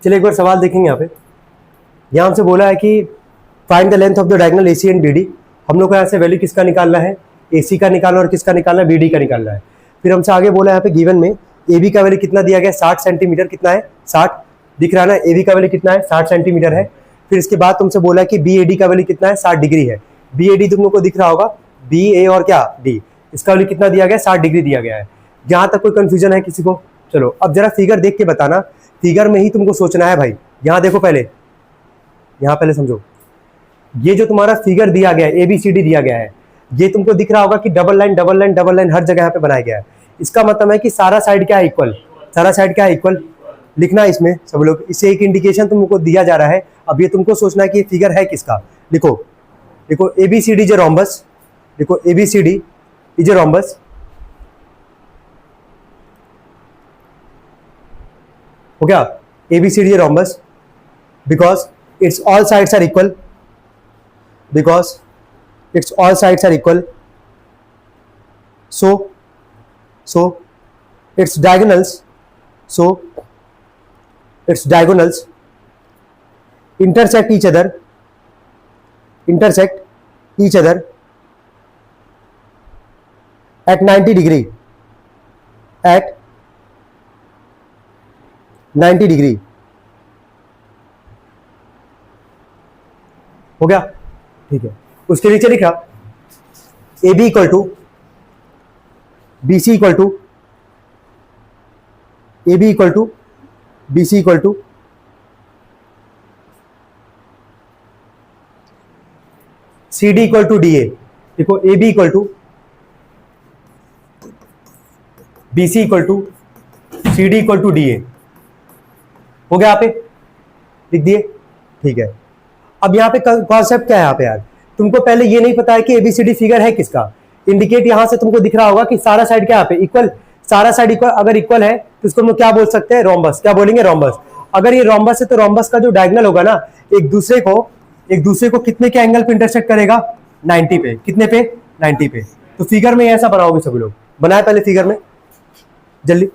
चलिए एक बार सवाल देखेंगे यहाँ पे। यहाँ हमसे बोला है कि find the length of the diagonal AC and BD। हम लोग को यहाँ से वैल्यू किसका निकालना है, AC का निकालना और किसका निकालना है, BD का निकालना है। फिर हमसे आगे बोला है यहाँ पे गिवन में AB का वैल्यू कितना दिया गया, 60 सेंटीमीटर, कितना है 60 दिख रहा है ना, AB का वैल्यू कितना है 60 सेंटीमीटर है। फिर इसके बाद तुमसे बोला है कि BAD का वैल्यू कितना है 60 डिग्री है। BAD तुम लोग को दिख रहा होगा, BA और क्या D, इसका वैल्यू कितना दिया गया 60 डिग्री दिया गया है। जहां तक कोई कंफ्यूजन है किसी को? चलो अब जरा फिगर देख के बताना, फिगर में ही तुमको सोचना है भाई। यहाँ देखो पहले, यहाँ पहले समझो, ये जो तुम्हारा फिगर दिया गया है ABCD दिया गया है, ये तुमको दिख रहा होगा कि double line double line double line हर जगह यहाँ पे बनाया गया है। इसका मतलब है कि सारा साइड क्या है, इक्वल। सारा साइड क्या है, इक्वल। लिखना है इसमें सब लोग, इससे एक इंडिकेशन तुमको दिया जा रहा है। अब ये तुमको सोचना है कि ये फिगर है किसका। लिखो देखो ABCD इज ए रोम्बस, देखो ABCD इज ए रोम्बस, हो गया। ABCD is a rhombus because its all sides are equal, because its all sides are equal, so its diagonals intersect each other at 90 degree, at 90 degree. हो गया, ठीक है। उसके नीचे लिखा AB equal to BC equal to AB equal to BC equal to CD equal to DA। देखो AB equal to BC equal to CD equal to DA। हो गया, यहाँ पे लिख दिए, ठीक है। अब यहाँ पे कॉन्सेप्ट क्या है, यहाँ पे यार तुमको पहले ये नहीं पता है कि ABCD फिगर है किसका। इंडिकेट यहां से तुमको दिख रहा होगा कि सारा साइड क्या यहाँ पे इक्वल, सारा साइड इक्वल। अगर इक्वल है तो इसको हम क्या बोल सकते हैं, रोम्बस। क्या बोलेंगे, रोम्बस। अगर ये रोम्बस है तो रोम्बस का जो डायगोनल होगा ना, एक दूसरे को कितने के एंगल पे इंटरसेक्ट करेगा, 90 पे। कितने पे, 90 पे। तो फिगर में ऐसा बनाओगे सभी लोग। बनाए पहले फिगर में जल्दी।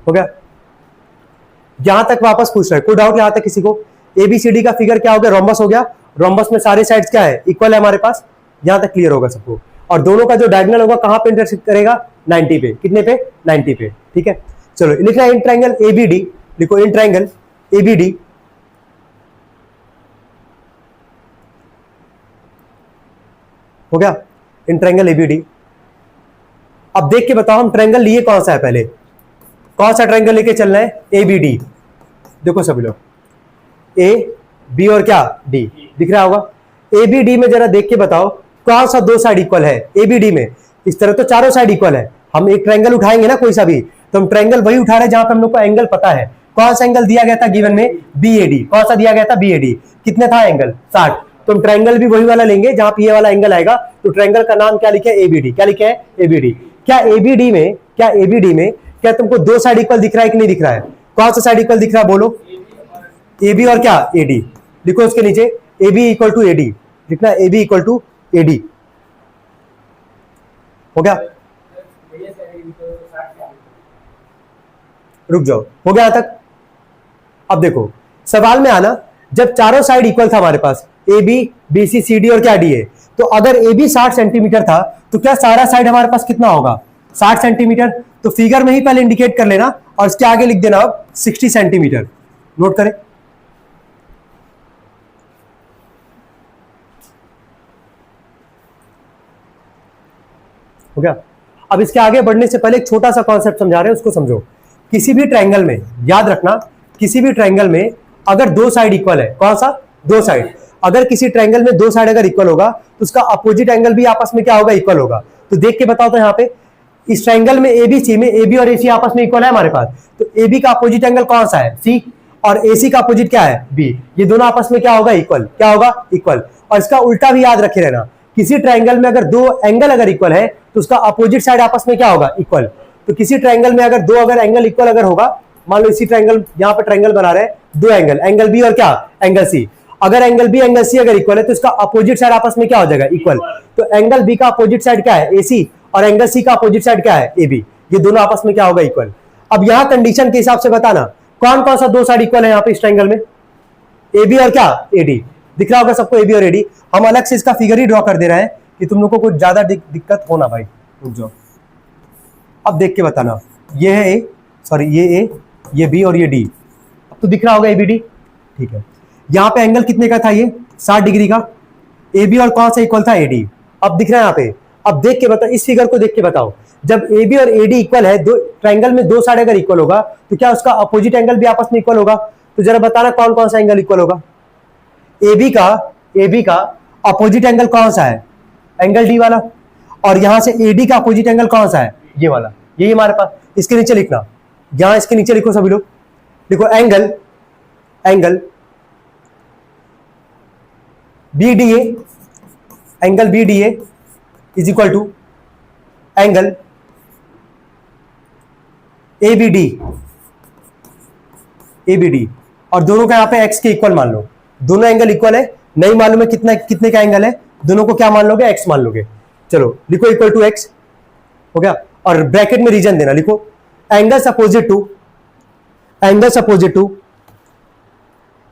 हो गया, यहां तक वापस पूछ रहा है, कोई डाउट यहां तक किसी को? ABCD का फिगर क्या हो गया, रोम्बस हो गया। रोम्बस में सारे साइड्स क्या है, इक्वल है हमारे पास। यहां तक क्लियर होगा सबको। और दोनों का जो डायगोनल होगा कहां पे इंटरसेक्ट करेगा, 90 पे। कितने पे, 90 पे, ठीक है। चलो लिखना है इन ट्रायंगल ABD, लिखो इन ट्रायंगल ABD हो गया, इन ट्रायंगल ABD। अब देख के बताओ हम ट्रायंगल लिए कौन सा है, पहले कौन सा ट्रायंगल लेके चलना है, ABD। देखो सभी लोग, A B और क्या D दिख रहा होगा। ABD में जरा देख के बताओ कौन सा दो साइड इक्वल है ABD में। इस तरह तो चारों साइड इक्वल है। हम एक ट्रायंगल उठाएंगे ना कोई सा भी, तो हम ट्रायंगल वही उठा रहे हैं जहां पे हम लोग को एंगल पता है। कौन सा एंगल दिया गया था गिवन में, BAD। कौन सा दिया गया था, BAD। कितने था एंगल, 60। तो हम ट्रायंगल भी वही वाला लेंगे जहां पे ये वाला एंगल आएगा। तो ट्रायंगल का नाम क्या लिखे, ABD। क्या लिखे है, ABD। क्या ABD में क्या तुमको दो साइड इक्वल दिख रहा है कि नहीं दिख रहा है? कौन सा साइड इक्वल दिख रहा है, बोलो। AB और क्या, AD। लिखो उसके नीचे AB इक्वल टू AD, लिखना AB इक्वल टू AD। हो गया, रुक जाओ, हो गया यहां तक। अब देखो सवाल में आना, जब चारों साइड इक्वल था हमारे पास, AB BC CD और क्या DA, तो अगर AB 60 सेंटीमीटर था तो क्या सारा साइड हमारे पास कितना होगा, 60 सेंटीमीटर। तो फिगर में ही पहले इंडिकेट कर लेना और इसके आगे लिख देना 60 सेंटीमीटर। नोट करें, हो गया। अब इसके आगे बढ़ने से पहले एक छोटा सा कॉन्सेप्ट समझा रहे हैं, उसको समझो। किसी भी ट्रायंगल में, याद रखना, किसी भी ट्रायंगल में अगर दो साइड इक्वल है, कौन सा, दो साइड। अगर किसी ट्रायंगल में दो साइड अगर इक्वल होगा तो उसका अपोजिट एंगल भी आपस में क्या होगा, इक्वल होगा। तो देख के बताओ तो यहाँ पे इस ट्रायंगल में ABC में AB और AC आपस में इक्वल है हमारे पास। तो AB का अपोजिट एंगल कौन सा है, C। और AC का अपोजिट क्या है, B। ये दोनों आपस में क्या होगा, इक्वल। क्या होगा, इक्वल। और इसका उल्टा भी याद रखे रहना, किसी ट्रायंगल में अगर दो एंगल अगर इक्वल है तो उसका अपोजिट साइड आपस में क्या होगा, इक्वल। तो किसी ट्रायंगल में अगर दो अगर एंगल इक्वल अगर होगा, मान लो इसी ट्रायंगल, यहाँ पे ट्रायंगल बना रहे हैं, दो एंगल, एंगल B और क्या, एंगल C। अगर एंगल बी एंगल सी अगर इक्वल है तो इसका अपोजिट साइड आपस में क्या हो जाएगा, इक्वल। तो एंगल बी का अपोजिट साइड क्या है, एसी, और एंगल सी का अपोजिट साइड क्या है, एबी। ये दोनों आपस में क्या होगा, इक्वल। अब यहां कंडीशन के हिसाब से बताना कौन कौन सा दो साइड इक्वल है यहाँ पे इस ट्रायंगल में, एबी और क्या, एडी। दिख रहा होगा सबको एबी और एडी। हम अलग से इसका फिगर ही ड्रॉ कर दे रहे हैं कि तुम लोग को कुछ ज्यादा दिक्कत हो ना भाई, रुक जाओ। अब देख के बताना, ये है ए, सॉरी ये बी और ये डी। अब तो दिख रहा होगा एबीडी, ठीक है। यहाँ पे एंगल कितने का था, ये 60 डिग्री का। ए बी और कौन सा इक्वल था, एडी। अब दिख रहा है यहाँ पे। अब देख के बताओ, इस फिगर को देख के बताओ, जब ए बी और एडी इक्वल है, दो ट्रायंगल में दो साइड अगर इक्वल होगा तो क्या उसका अपोजिट एंगल भी आपस में इक्वल होगा। तो जरा बताना कौन कौन सा एंगल इक्वल होगा। ए बी का अपोजिट एंगल कौन सा है, एंगल डी वाला। और यहां से एडी का अपोजिट एंगल कौन सा है, ये वाला, यही हमारे पास। इसके नीचे लिखना, यहां इसके नीचे लिखो सभी लोग, देखो angle BDA, angle BDA is equal to angle ABD, और दोनों का यहां पे x के इक्वल मान लो। दोनों एंगल इक्वल है, नहीं मालूम है कितने का एंगल है, दोनों को क्या मान लोगे, x मान लोगे। चलो लिखो इक्वल टू x, हो गया। और ब्रैकेट में रीजन देना, लिखो angles opposite to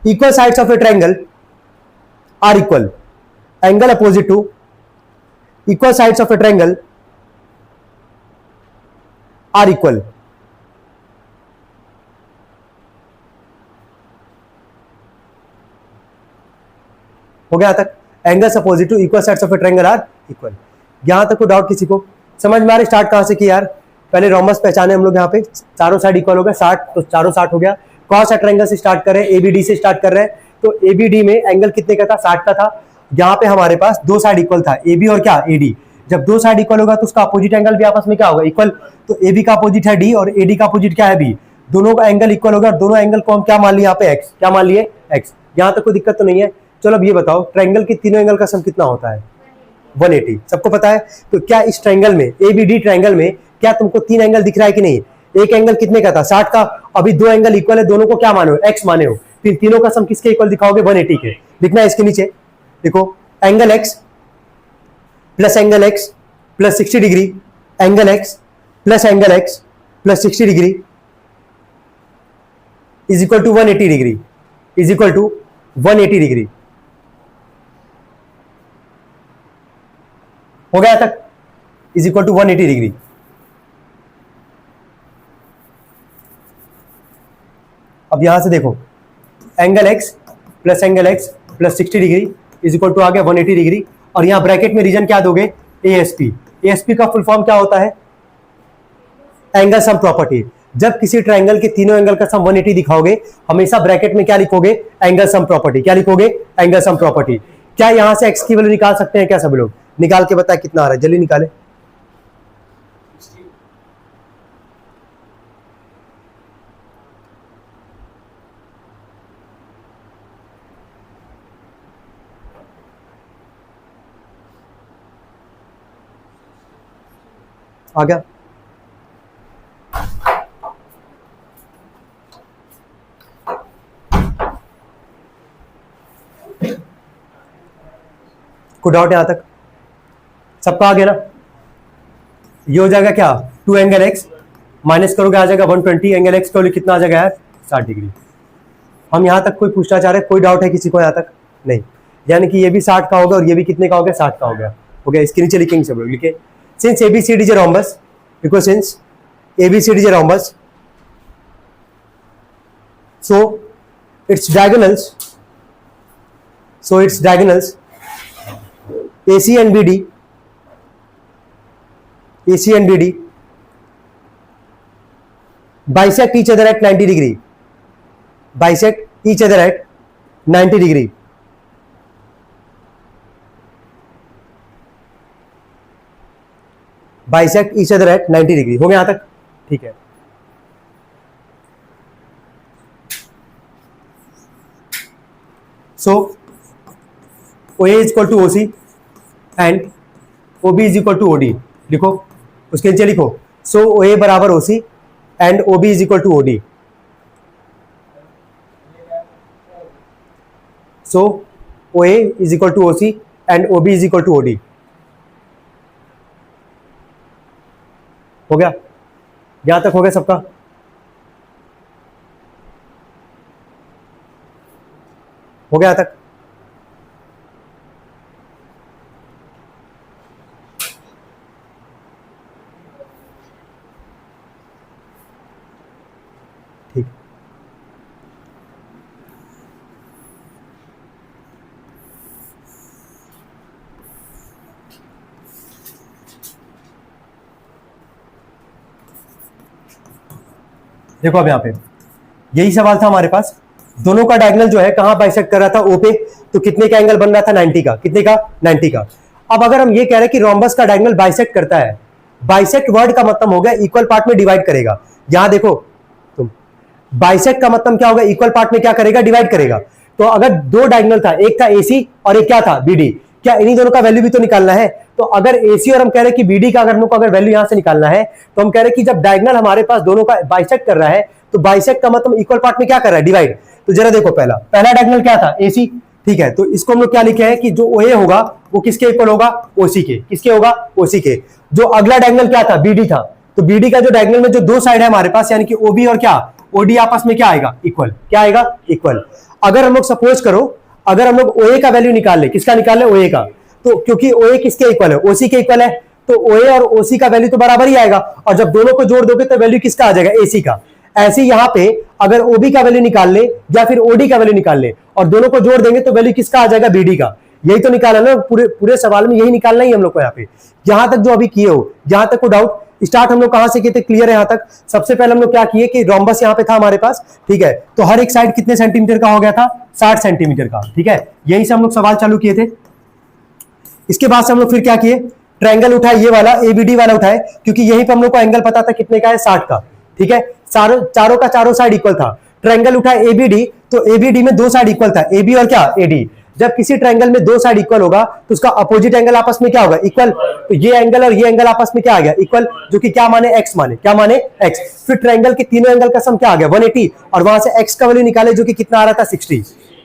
equal sides of a triangle are equal. Angle opposite to equal sides of a triangle are equal. हो गया तक, angles opposite to equal sides of a triangle are equal. यहां तक कोई doubt किसी को, समझ में आ रही। स्टार्ट कहां से किया यार, पहले रोमस पहचाने हम लोग, यहाँ पे चारों साइड इक्वल हो गया 60, तो चारों 60 हो गया। कौन सा ट्रायंगल से स्टार्ट कर रहे हैं, एबीडी से स्टार्ट कर रहे हैं। तो एबीडी में एंगल कितने का था, 60 का था। यहाँ पे हमारे पास दो साइड इक्वल था, एबी और क्या, एडी। जब दो साइड इक्वल होगा तो उसका अपोजिट एंगल भी आपस में क्या होगा, इक्वल। तो एबी का अपोजिट है डी और एडी का अपोजिट क्या है, बी। दोनों का एंगल इक्वल होगा, दोनों एंगल को हम क्या मान लिए यहाँ पे, एक्स। क्या मान लिए, एक्स। यहाँ तक कोई दिक्कत तो नहीं है। चलो अब ये बताओ, ट्रायंगल के तीनों एंगल का सम कितना होता है, 180। सबको पता है। तो क्या इस ट्रायंगल में, एबीडी ट्रायंगल में, क्या तुमको तीन एंगल दिख रहा है कि नहीं। एक एंगल कितने का था, 60 का। अभी दो एंगल इक्वल है, दोनों को क्या माने हो, एक्स माने हो। फिर तीनों का सम किसके इक्वल दिखाओगे, 180 के। लिखना है इसके नीचे, देखो angle x plus angle x plus 60 degree, angle x plus angle x plus 60 degree is equal to 180 degree, is equal to 180 degree. हो गया तक, इज इक्वल टू 180 डिग्री। अब यहां से देखो, angle x plus angle x plus 60 degree is equal to आ गया 180 degree. और यहां ब्रैकेट में रीजन क्या दोगे, एएसपी। एएसपी का फुल फॉर्म क्या होता है, एंगल सम प्रॉपर्टी। जब किसी ट्रायंगल के तीनों एंगल का सम 180 दिखाओगे, हमेशा ब्रैकेट में क्या लिखोगे, एंगल सम प्रॉपर्टी। क्या लिखोगे, एंगल सम प्रॉपर्टी। क्या यहां से एक्स की वैल्यू निकाल सकते हैं क्या सब लोग, निकाल के बताए कितना आ रहा है, जल्दी निकाले। आ गया, कोई डाउट यहां तक, सबका आ गया ना। ये हो जाएगा क्या, 2 एंगल एक्स माइनस करोगे आ जाएगा 120। एंगल एक्स का कितना आ जाएगा यार, 60 डिग्री। हम यहां तक कोई पूछना चाह रहे हैं, कोई डाउट है किसी को यहां तक, नहीं। यानी कि ये भी 60 का होगा और ये भी कितने का हो गया, 60 का हो गया। हो गया, इसके नीचे लिखेंगे सब लोग, लिखे since ABCD is a rhombus, because since ABCD is a rhombus, so its diagonals AC and BD bisect each other at 90 degree, bisect each other at 90 degree। Bisect each other at 90 degree. हो गया यहां तक, ठीक है। So OA is equal to OC and OB is equal to OD। लिखो, उसके नीचे लिखो, सो OA बराबर OC and OB is equal to OD। So O A is equal to O C and O B is equal to O D. हो गया, यहां तक हो गया सबका? हो गया तक? ठीक, देखो अब यहां पे यही सवाल था हमारे पास। दोनों का डायगोनल जो है कहां बाइसेक्ट कर रहा था? ओ पे। तो कितने का एंगल बन रहा था? 90 का। कितने का? 90 का। अब अगर हम ये कह रहे हैं कि रोम्बस का डायगोनल बाइसेक्ट करता है, बाइसेक्ट वर्ड का मतलब हो गया इक्वल पार्ट में डिवाइड करेगा। यहां देखो तुम, बाइसेक्ट का मतलब क्या होगा? इक्वल पार्ट में क्या करेगा? डिवाइड करेगा। तो अगर दो डायगोनल था, एक था एसी और एक क्या था? बीडी, क्या इन्हीं दोनों का वैल्यू भी तो निकालना है? तो अगर एसी और हम कह रहे हैं कि बीडी का अगर हम लोग को अगर वैल्यू यहां से निकालना है, तो हम कह रहे हैं कि जब डायगोनल हमारे पास दोनों का बाइसेक्ट कर रहा है, तो बाइसेक्ट का मतलब इक्वल पार्ट में क्या कर रहा है? डिवाइड। तो जरा देखो, पहला डायगोनल क्या था? एसी। ठीक है, तो इसको हम लोग क्या लिखे हैं कि जो ओए होगा वो किसके इक्वल होगा? ओसी के। किसके होगा? ओसी के। जो अगला डायगोनल क्या था? बीडी था। तो बीडी का जो डायगोनल में जो दो साइड है हमारे पास, यानी कि ओबी और क्या? ओडी, आपस में क्या आएगा? इक्वल। क्या आएगा? इक्वल। अगर हम लोग सपोज करो, अगर हम लोग ओए का वैल्यू निकाल ले, किसका निकाल ले? ओए का। तो क्योंकि ओए किसके इक्वल है? ओसी के इक्वल है, तो ओए और ओसी का वैल्यू तो बराबर ही आएगा। और जब दोनों को जोड़ दोगे तो वैल्यू किसका आ जाएगा? एसी का। ऐसे यहां पे अगर ओबी का वैल्यू निकाल ले या फिर ओडी का वैल्यू निकाल ले और दोनों को जोड़ देंगे तो वैल्यू किसका आ जाएगा? बीडी का। यही तो निकाला ना, पूरे सवाल में यही निकालना ही हम लोग को यहाँ पे। यहां तक जो अभी किए हो, जहां तक को डाउट, स्टार्ट हम लोग कहां से किए थे? क्लियर है यहां तक? सबसे पहले हम लोग क्या किए कि रोम्बस यहां पे था हमारे पास। ठीक है, तो हर एक साइड कितने सेंटीमीटर का हो गया था? 60 सेंटीमीटर का। ठीक है, यहीं से हम लोग सवाल चालू किए थे। इसके बाद से हम लोग फिर क्या किए? ट्रायंगल उठाए, ये वाला एबीडी वाला उठाए, क्योंकि यहीं पे हम लोग को एंगल पता था कितने का है? 60 का। ठीक है, चारों का चारों साइड इक्वल था। ट्रायंगल उठाए एबीडी, तो एबीडी में दो साइड इक्वल था, एबी और क्या? एडी। जब किसी ट्रायंगल में दो साइड इक्वल होगा तो उसका अपोजिट एंगल आपस में क्या होगा? इक्वल। तो ये एंगल और ये एंगल आपस में क्या आ गया? इक्वल, जो कि क्या माने? एक्स माने। क्या माने? एक्स। फिर ट्रायंगल के तीनों एंगल का सम क्या आ गया? 180, और वहां से एक्स का वैल्यू निकाले जो कि कितना आ रहा था? 60।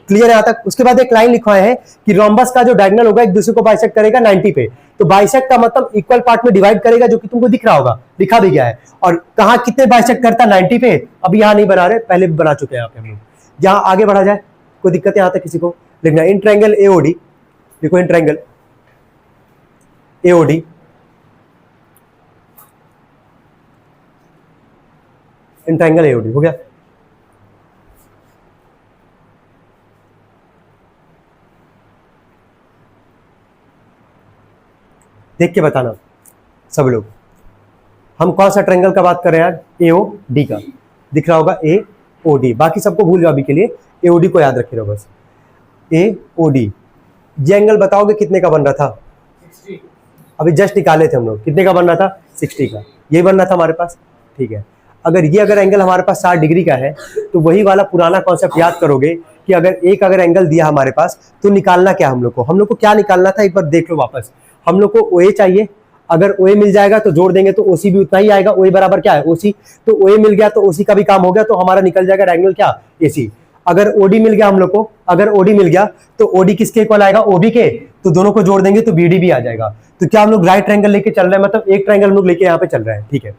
क्लियर है यहां तक? उसके बाद एक लाइन लिखवाए हैं कि रोम्बस का जो डायगोनल होगा एक दूसरे को बाइसेक्ट करेगा 90 पे। तो बाइसेक्ट का मतलब इक्वल पार्ट में डिवाइड करेगा, जो कि तुमको दिख रहा होगा, लिखा भी गया है। और कहां कितने बाइसेक्ट करता? 90 पे। अब यहां नहीं बना रहे, पहले भी बना चुके हैं यहाँ पे हम लोग। जहां आगे बढ़ा जाए, कोई दिक्कत है यहां तक किसी को? लिखना इन ट्रायंगल एओडी, देखो in triangle AOD, in triangle AOD. हो गया? देख के बताना सब लोग, हम कौन सा ट्रायंगल का बात कर रहे हैं आज? एओ डी का। दिख रहा होगा ए ओ डी, बाकी सबको भूल जाओ अभी के लिए, एओ डी को याद रखे रहो बस। ए ओ डी, ये एंगल बताओगे कितने का बन रहा था? 60। अभी जस्ट निकाले थे हम लोग, कितने का बन रहा था? 60 का। ये बन रहा था हमारे पास। ठीक है, अगर एंगल हमारे पास 60 डिग्री का है, तो वही वाला पुराना कॉन्सेप्ट याद करोगे कि अगर एंगल दिया हमारे पास, तो निकालना क्या हम लोग को क्या निकालना था? एक बार देख लो वापस। हम लोग को ओए चाहिए, अगर ओए मिल जाएगा तो जोड़ देंगे तो ओसी भी उतना ही आएगा। ओए बराबर क्या है? ओसी। तो ओए मिल गया तो ओसी का भी काम हो गया, तो हमारा निकल जाएगा डायगोनल क्या? एसी। अगर ओडी मिल गया हम लोग को, अगर ओडी मिल गया तो ओडी किसके इक्वल आएगा? ओबी के। तो दोनों को जोड़ देंगे तो बीडी भी आ जाएगा। तो क्या हम लोग राइट ट्रायंगल लेके चल रहे हैं? मतलब एक ट्रायंगल हम लोग लेके यहाँ पे चल रहे हैं। ठीक है,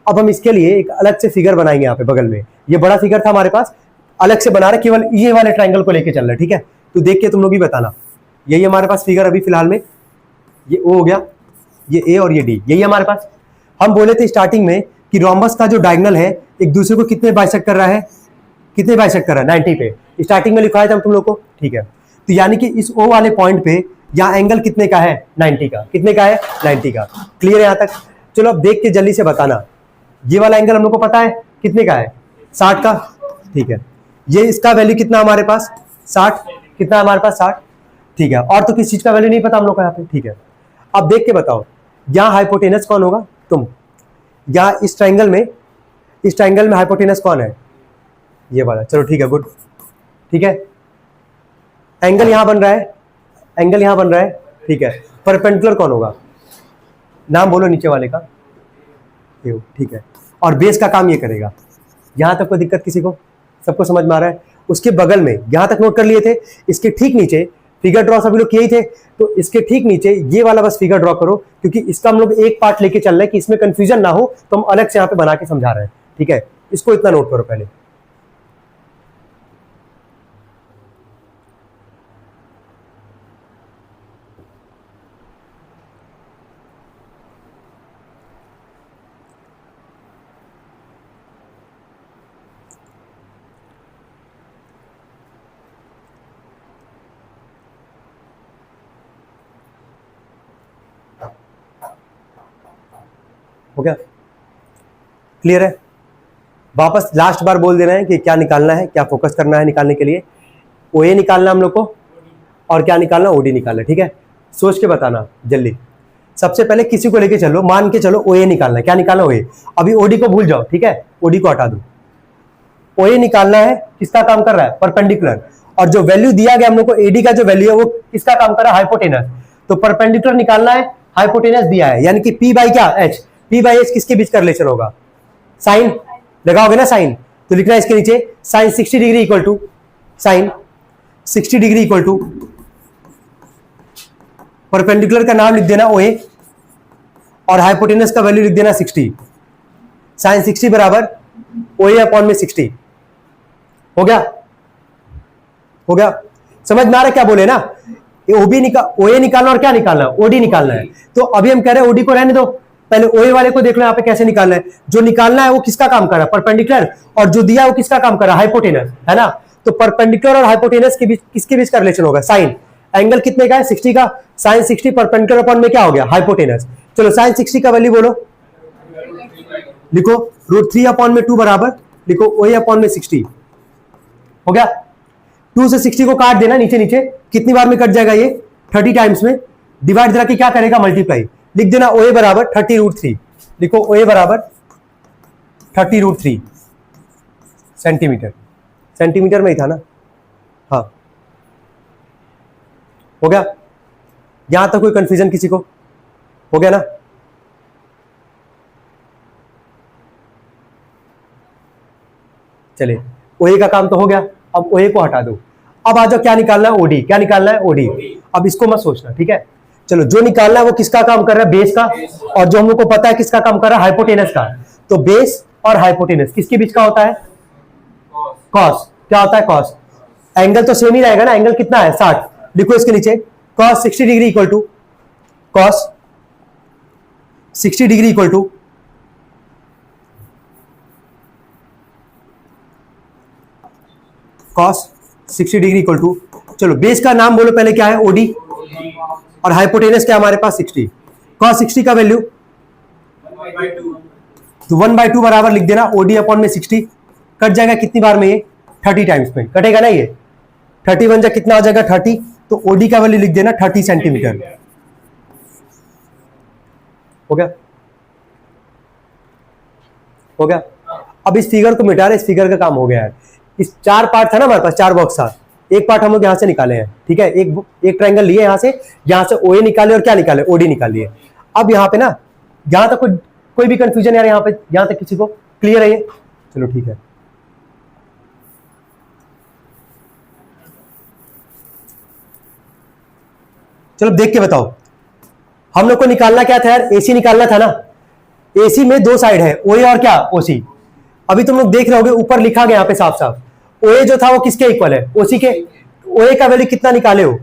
अब हम इसके लिए एक अलग से फिगर बनाएंगे यहाँ पे बगल में। ये बड़ा फिगर था हमारे पास, अलग से बना रहे, केवल ये वाले ट्रायंगल को लेके चल रहे हैं। ठीक है, तो देख के तुम लोग भी बताना। यही हमारे पास फिगर अभी फिलहाल में, ये ओ हो गया, ये ए और ये डी, यही हमारे पास। हम बोले थे स्टार्टिंग में कि रोम्बस का जो डायगोनल है एक दूसरे को कितने बाइसेक्ट कर रहा है? कितने बाइसेक्ट कर रहा है? 90 पे। स्टार्टिंग में लिखवाया था हम तुम लोग को। ठीक है, तो यानी कि इस ओ वाले पॉइंट पे यहाँ एंगल कितने का है? 90 का। कितने का है? 90 का। क्लियर है यहाँ तक? चलो अब देख के जल्दी से बताना, ये वाला एंगल हम लोग को पता है कितने का है? 60 का। ठीक है, ये इसका वैल्यू कितना हमारे पास? 60। कितना हमारे पास? 60। ठीक है, और तो किस चीज का वैल्यू नहीं पता हम लोग को यहाँ पे। ठीक है, अब देख के बताओ, यहाँ हाइपोटेनस कौन होगा? तुम। यहाँ इस ट्रायंगल में हाइपोटेनस कौन है? ये वाला। चलो ठीक है, गुड। ठीक है, एंगल यहां बन रहा है, एंगल यहां बन रहा है। ठीक है, परपेंडिकुलर कौन होगा? नाम बोलो नीचे वाले का। ठीक है, और बेस का काम ये करेगा। यहां तक कोई दिक्कत किसी को? सबको समझ में आ रहा है? उसके बगल में, यहां तक नोट कर लिए थे, इसके ठीक नीचे फिगर ड्रॉ सभी लोग किए ही थे, तो इसके ठीक नीचे ये वाला बस फिगर ड्रॉ करो, क्योंकि इसका हम लोग एक पार्ट लेके चल रहे हैं कि इसमें कंफ्यूजन ना हो, तो हम अलग से यहां पे बना के समझा रहे हैं। ठीक है, इसको इतना नोट करो पहले। हो गया? क्लियर है? वापस लास्ट बार बोल दे रहे हैं कि क्या निकालना है, क्या फोकस करना है निकालने के लिए। ओए निकालना हम लोग को, और क्या निकालना, ओडी निकालना। ठीक है, सोच के बताना जल्दी। सबसे पहले किसी को लेके चलो, मान के चलो ओए निकालना है। क्या निकालना? ओए। अभी ओडी को भूल जाओ, ठीक है, ओडी को हटा दो। ओए निकालना है, किसका काम कर रहा है? परपेंडिकुलर। और जो वैल्यू दिया गया हम लोग को एडी का जो वैल्यू है वो किसका काम कर रहा है? हाइपोटेनस। तो परपेंडिकुलर निकालना है, हाइपोटेनस दिया है, यानी कि पी बाई क्या? एच। पी बाई एच किसके बीच का रिलेशन होगा? साइन लगाओगे ना, साइन, तो लिखना है इसके नीचे sine 60 degree equal to sine 60 degree equal to perpendicular का नाम लिख देना ओए, और हाइपोटेनस का वैल्यू लिख देना 60। साइन 60 बराबर ओए अपॉन में 60। हो गया? हो गया? समझ में आ रहा क्या बोले ना? ओए निकालना और क्या निकालना? ओडी निकालना है। तो अभी हम कह रहे हैं ओडी को रहने दो, पहले ओए वाले को देख लो यहाँ पे कैसे निकालना है। जो निकालना है वो किसका काम कर रहा है? परपेंडिकुलर। और जो दिया है वो किसका काम कर रहा है? हाइपोटेनस, है ना? तो परपेंडिकुलर और हाइपोटेनस के बीच किसके बीच का रिलेशन होगा? साइन। एंगल कितने का है? 60 का। साइन 60 परपेंडिकुलर अपॉन में क्या हो गया? हाइपोटेनस। चलो साइन 60 का वैल्यू बोलो, लिखो √3 अपॉन में 2 बराबर, लिखो ओए अपॉन में 60। हो गया? 2 से 60 को काट देना नीचे नीचे, कितनी बार में कट जाएगा ये? 30 टाइम्स में। डिवाइड जरा कि क्या करेगा? मल्टीप्लाई। लिख देना ओए बराबर 30√3। लिखो ओए बराबर 30√3 सेंटीमीटर। सेंटीमीटर में ही था ना? हाँ, हो गया? यहां तक कोई कंफ्यूजन किसी को? हो गया ना? चलिए, ओए का काम तो हो गया, अब ओए को हटा दो। अब आ जाओ, क्या निकालना है? ओडी। क्या निकालना है? ओडी। अब इसको मत सोचना, ठीक है? चलो, जो निकालना है वो किसका काम कर रहा है? बेस का। और जो हम लोग को पता है किसका काम कर रहा है? हाइपोटेनस का। तो बेस और हाइपोटेनस किसके बीच का होता है? कॉस। क्या होता है? कॉस। एंगल तो सेम ही रहेगा ना, एंगल कितना है? 60। लिखो इसके नीचे cos 60 degree equal to cos 60 degree equal to cos 60 degree equal to, चलो बेस का नाम बोलो पहले, क्या है? ओडी। और हाइपोटेनस क्या हमारे पास? 60। कॉस 60 का वैल्यू तो 1/2 बराबर लिख देना ओडी अपॉन में 60। कट जाएगा कितनी बार में? ये 30 टाइम्स में कटेगा ना। ये 30 बन जाए कितना आ जाएगा? 30। तो ओडी का वैल्यू लिख देना 30 सेंटीमीटर। हो गया? हो गया? अब इस फिगर को मिटा रहे, इस फिगर का काम हो गया है। इस 4 पार्ट था ना हमारे पास, 4 बॉक्स था। एक पार्ट हम लोग यहां से निकाले हैं, ठीक है? एक ट्रायंगल लिए यहां से ओए निकाले और क्या निकाले? ओडी निकाल लिए। अब यहां पे ना, यहां तक कोई भी कंफ्यूजन यार? यहां पे यहां तक किसी को क्लियर है ये? चलो ठीक है। चलो देख के बताओ, हम लोग को निकालना क्या था यार? एसी निकालना था ना। एसी में 2 साइड है, ओए और क्या? ओसी। अभी तुम लोग देख रहे होगे ऊपर लिखा गया यहाँ पे साफ साफ, ओए जो था वो किसके इक्वल है? ओसी के। ओए का वैल्यू कितना निकाले हो?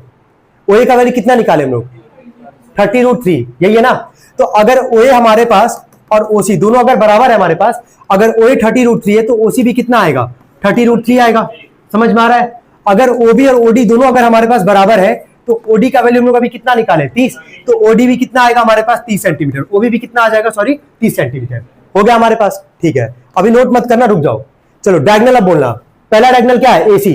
ओए का वैल्यू कितना निकाले हम लोग? 30√3, यही है ना? तो अगर ओए हमारे पास और ओसी दोनों अगर बराबर है हमारे पास, अगर ओए 30√3 है तो ओसी भी कितना आएगा? 30√3 आएगा। समझ में आ रहा है? अगर ओबी और ओडी दोनों अगर हमारे पास बराबर है तो ओडी का वैल्यू हम लोग अभी कितना निकाले? 30। तो ओडी भी कितना आएगा हमारे पास? 30 सेंटीमीटर। ओबी भी कितना आ जाएगा? Sorry, 30 centimetre. हो गया हमारे पास? ठीक है, अभी नोट मत करना, रुक जाओ। चलो डायगोनल अब बोलना। पहला डायगोनल क्या है? एसी।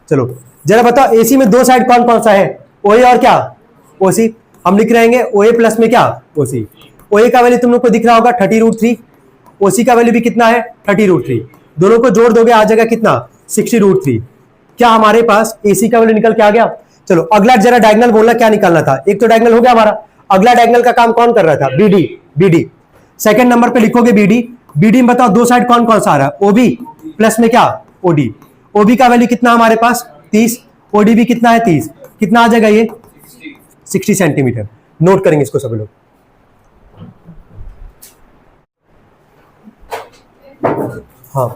चलो जरा बताओ, एसी में 2 साइड कौन कौन सा है? ओए और क्या? ओसी। हम लिख रहेंगे ओए प्लस में क्या? ओसी। ओए का वैल्यू तुम लोग को दिख रहा होगा 30√3। ओसी का वैल्यू भी कितना है? 30√3। दोनों को जोड़ दोगे आ जाएगा कितना? 60√3। क्या हमारे पास एसी का वैल्यू निकल के आ गया? चलो अगला जरा डायगोनल बोलना, क्या निकालना था? एक तो डायगोनल हो गया हमारा। अगला डायगोनल का काम कौन कर रहा था? बीडी। बीडी सेकंड नंबर पे लिखोगे बीडी। बीडी में बताओ 2 साइड कौन कौन सा आ रहा है? ओबी प्लस में क्या? ओडी। ओबी का वैल्यू कितना हमारे पास 30, ओडीबी कितना है 30, कितना आ जाएगा ये 60 सेंटीमीटर। नोट करेंगे इसको सभी लोग। हाँ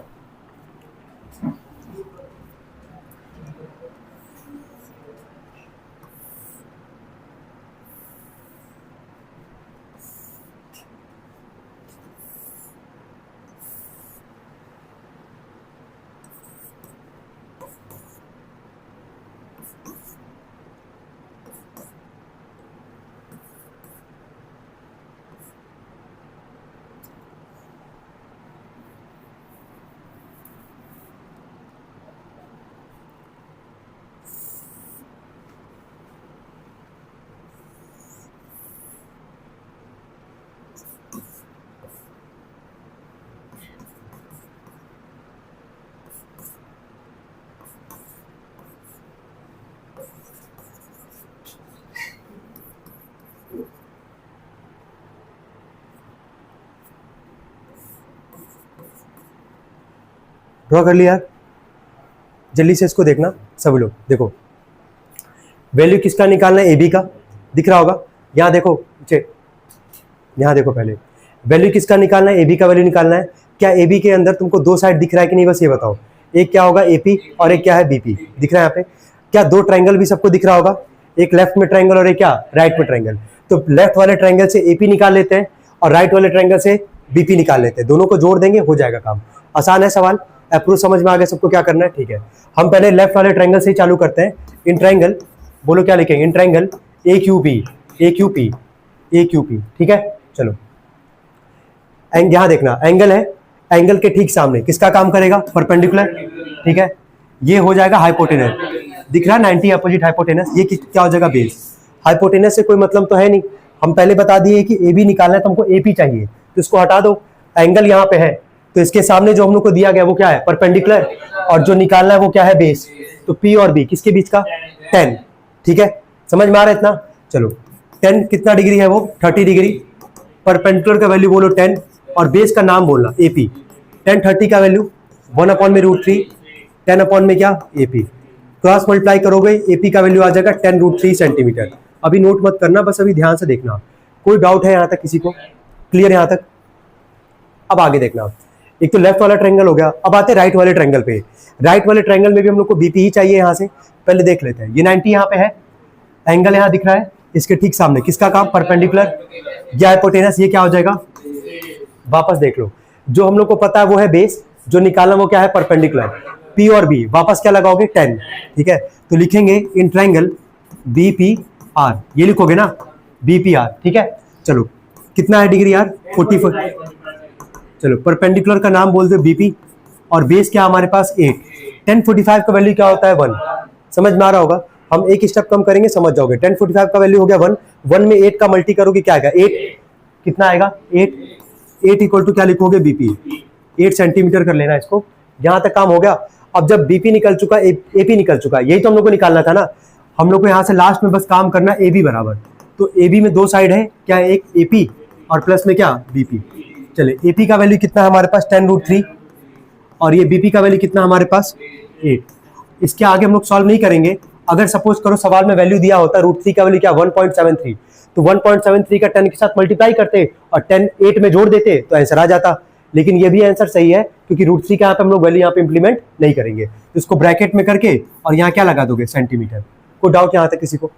ड्रॉ कर लिया, जल्दी से इसको देखना सभी लोग। देखो वैल्यू किसका निकालना है, ए बी का, दिख रहा होगा। यहाँ देखो नीचे, यहाँ देखो पहले वैल्यू किसका निकालना है, ए बी का वैल्यू निकालना है। क्या ए बी के अंदर तुमको दो साइड दिख रहा है कि नहीं, बस ये बताओ। एक क्या होगा ए पी और एक क्या है बी पी, दिख रहा है यहाँ पे। क्या दो ट्राइंगल भी सबको दिख रहा होगा, एक लेफ्ट में ट्राइंगल और एक क्या राइट में ट्राइंगल। तो लेफ्ट वाले ट्राइंगल से ए पी निकाल लेते हैं और राइट वाले ट्राइंगल से बी पी निकाल लेते हैं, दोनों को जोड़ देंगे, हो जाएगा काम। आसान है सवाल, अप्रोच समझ में आ गया सबको क्या करना है, ठीक है। हम पहले लेफ्ट वाले ट्राइंगल से ही चालू करते हैं। इन ट्राइंगल, बोलो क्या लिखेंगे, in triangle A Q P, A Q P, A Q P, ठीक है। चलो यहाँ देखना, एंगल है, एंगल के ठीक सामने किसका काम करेगा, परपेंडिकुलर, ठीक है। ये हो जाएगा हाइपोटेनस, दिख रहा है 90 अपोजिट हाइपोटेनस। ये क्या हो जाएगा बेस। हाइपोटेनस से कोई मतलब तो है नहीं, हम पहले बता दिए कि ए बी निकालना है तो हमको ए पी चाहिए, तो इसको हटा दो। एंगल यहाँ पे है तो इसके सामने जो हम लोग को दिया गया वो क्या है, परपेंडिकुलर, और जो निकालना है वो क्या है, बेस। तो पी और बी किसके बीच का, 10, ठीक है। समझ में आ रहा है इतना। चलो 10 कितना डिग्री है, वो 30 डिग्री। परपेंडिकुलर का वैल्यू बोलो 10 और बेस का नाम बोलना ए पी। 10 30 का वैल्यू 1/√3, 10 में क्या ए पी, क्रॉस मल्टीप्लाई करोगे ए पी का वैल्यू आ जाएगा 10√3 सेंटीमीटर। अभी नोट मत करना, बस अभी ध्यान से देखना। कोई डाउट है यहाँ तक किसी को, क्लियर यहाँ तक। अब आगे देखना, एक तो लेफ्ट वाला ट्रायंगल हो गया, अब आते हैं राइट वाले ट्रायंगल पे। राइट वाले ट्रायंगल में भी हम लोग को बीपी ही चाहिए। यहाँ से पहले देख लेते हैं, ये 90 यहाँ पे है, एंगल यहाँ दिख रहा है, इसके ठीक सामने किसका काम, परपेंडिकुलर, या हाइपोटेनस, ये क्या हो जाएगा। वापस देख लो, जो हम लोग को पता है वो है बेस, जो निकालना वो क्या है, परपेंडिकुलर। पी और बी वापस क्या लगाओगे, 10, ठीक है। तो लिखेंगे in triangle B P R, ये लिखोगे ना बी पी आर, ठीक है। चलो कितना है डिग्री यार, 44। चलो परपेंडिकुलर का नाम बोल दो बीपी और बेस क्या हमारे पास 8। 1045 का वैल्यू क्या होता है, 1। समझ में आ रहा होगा, हम एक स्टेप कम करेंगे समझ जाओगे। 1045 का वैल्यू हो गया 1, 1 में 8 का मल्टी करोगे क्या आएगा, 8, कितना आएगा 8, 8 इक्वल टू क्या लिखोगे, बीपी 8 सेंटीमीटर कर लेना इसको। यहां तक काम हो गया। अब जब बीपी निकल चुका, एपी निकल चुका, यही तो हम लोग को निकालना था ना। हम लोग को यहाँ से लास्ट में बस काम करना ए बी बराबर। तो ए बी में दो साइड है, क्या, एक एपी और प्लस में क्या, बीपी। चले एपी का वैल्यू कितना है हमारे पास, 10√3, और ये बीपी का वैल्यू कितना हमारे पास 8। इसके आगे हम लोग सॉल्व नहीं करेंगे। अगर सपोज करो सवाल में वैल्यू दिया होता √3 का वैल्यू क्या, 1.73, तो 1.73 का 10 के साथ मल्टीप्लाई करते और 10 8 में जोड़ देते तो आंसर आ जाता। लेकिन ये भी आंसर सही है क्योंकि √3 का यहाँ पे हम लोग वैल्यू यहाँ पे इंप्लीमेंट नहीं करेंगे। तो इसको ब्रैकेट में करके और यहाँ क्या लगा दोगे, सेंटीमीटर। कोई डाउट यहाँ तक किसी को।